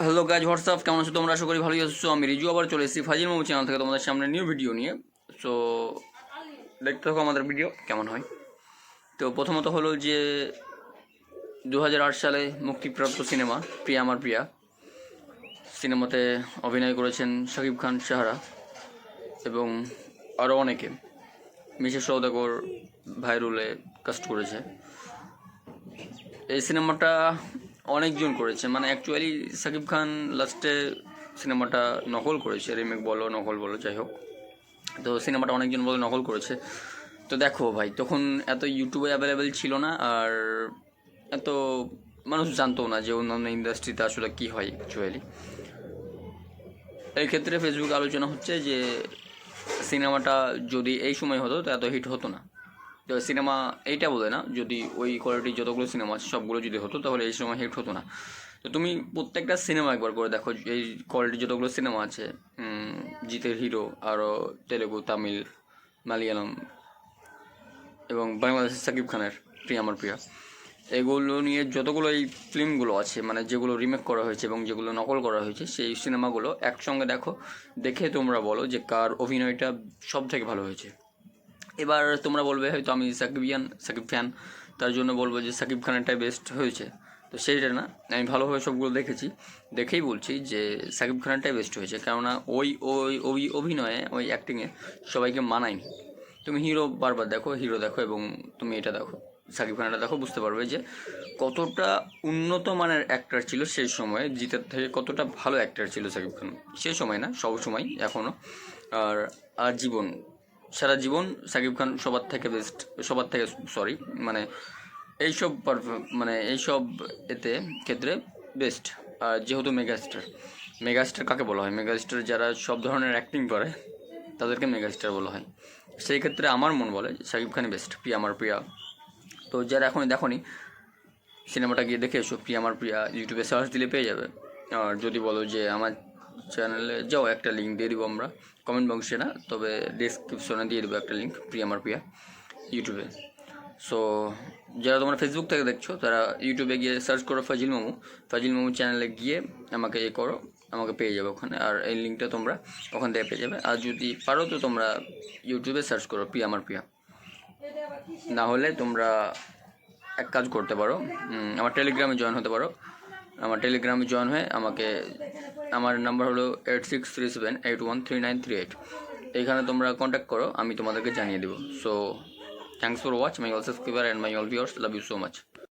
Hello guys WhatsApp, কেমন আছো তোমরা? আশা করি ভালোই আছো। আমি রিজু আবার চলে এসেছি ফাজিল মামু চ্যানেল থেকে তোমাদের সামনে নিউ ভিডিও নিয়ে। সো দেখতে থাকো আমাদের ভিডিও কেমন হয়। তো প্রথমত হলো যে 2008 সালে মুক্তিপ্রাপ্ত সিনেমা প্রিয়া আমার প্রিয়া সিনেমাতে অভিনয় করেছেন শাকিব খান, সাহারা এবং আরও অনেকে। মিসেস সওদাগর ভাইরুলে কাস্ট করেছে। এই সিনেমাটা অনেকজন করেছে, মানে অ্যাকচুয়ালি শাকিব খান লাস্টে সিনেমাটা নকল করেছে, রিমেক বলো নকল বলো যাই হোক। তো সিনেমাটা অনেকজন বলে নকল করেছে। তো দেখো ভাই, তখন এত ইউটিউবে অ্যাভেলেবেল ছিল না, আর এত মানুষ জানতো না যে অন্যান্য ইন্ডাস্ট্রিতে আসলে কী হয় অ্যাকচুয়ালি। এই ক্ষেত্রে ফেসবুকে আলোচনা হচ্ছে যে সিনেমাটা যদি এই সময় হতো তো এত হিট হতো না। তো সিনেমা এইটা বলে না, যদি ওই কোয়ালিটির যতগুলো সিনেমা আছে সবগুলো যদি হতো তাহলে এই সময় হিট হতো না। তো তুমি প্রত্যেকটা সিনেমা একবার করে দেখো, এই কোয়ালিটির যতগুলো সিনেমা আছে, জিতের হিরো, আরও তেলেগু, তামিল, মালয়ালম এবং বাংলাদেশের সাকিব খানের প্রিয়া আমার প্রিয়া, এগুলো নিয়ে যতগুলো এই ফিল্মগুলো আছে, মানে যেগুলো রিমেক করা হয়েছে এবং যেগুলো নকল করা হয়েছে, সেই সিনেমাগুলো একসঙ্গে দেখো, দেখে তোমরা বলো যে কার অভিনয়টা সব থেকে ভালো হয়েছে। এবার তোমরা বলবে হয়তো আমি সাকিব ফ্যান, তার জন্য বলবো যে সাকিব খানেরটাই বেস্ট হয়েছে। তো সেইটা না, আমি ভালোভাবে সবগুলো দেখেছি, দেখেই বলছি যে সাকিব খানেরটাই বেস্ট হয়েছে। কেননা ওই ওই ওই অভিনয়ে, ওই অ্যাক্টিংয়ে সবাইকে মানায়নি। তুমি হিরো বারবার দেখো, হিরো দেখো এবং তুমি এটা দেখো, সাকিব খানেরটা দেখো, বুঝতে পারবে যে কতটা উন্নত মানের অ্যাক্টার ছিল সেই সময়ে, জিতের থেকে কতটা ভালো অ্যাক্টার ছিল সাকিব খান সেই সময়, না সব সময়, এখনও। আর আজীবন, সারা জীবন সাকিব খান সবার থেকে বেস্ট, সবার থেকে সরি, মানে এইসব মানে এইসব এতে ক্ষেত্রে বেস্ট। আর যেহেতু মেগাস্টার কাকে বলা হয়? মেগাস্টার যারা সব ধরনের অ্যাক্টিং করে তাদেরকে মেগাস্টার বলা হয়। সেই ক্ষেত্রে আমার মন বলে যে সাকিব খানই বেস্ট, প্রিয়া আমার প্রিয়া। তো যারা এখনই দেখোনি, সিনেমাটা গিয়ে দেখে এসো, প্রিয়া আমার প্রিয়া ইউটিউবে সার্চ দিলে পেয়ে যাবে। আর যদি বলো যে আমার চ্যানেলে যাও, একটা লিঙ্ক দিয়ে দিব আমরা কমেন্ট বক্সে, না তবে ডিসক্রিপশনে দিয়ে দেবো একটা লিঙ্ক প্রিয়া আমার প্রিয়া ইউটিউবে। সো যারা তোমরা ফেসবুক থেকে দেখছো তারা ইউটিউবে গিয়ে সার্চ করো ফাজিল মামু চ্যানেলে গিয়ে আমাকে করো, আমাকে পেয়ে যাবে ওখানে, আর এই লিঙ্কটা তোমরা ওখান থেকে পেয়ে যাবে। আর যদি পারো তো তোমরা ইউটিউবে সার্চ করো প্রিয়া আমার প্রিয়া। না হলে তোমরা এক কাজ করতে পারো, আমার টেলিগ্রামে জয়েন হতে পারো। আমার টেলিগ্রামে জয়েন হয়ে আমাকে, আমার নাম্বার হলো 8637813938, এইখানে তোমরা কন্ট্যাক্ট করো, আমি তোমাদেরকে জানিয়ে দেবো। So thanks for watch my all subscriber and my all viewers, love you so much.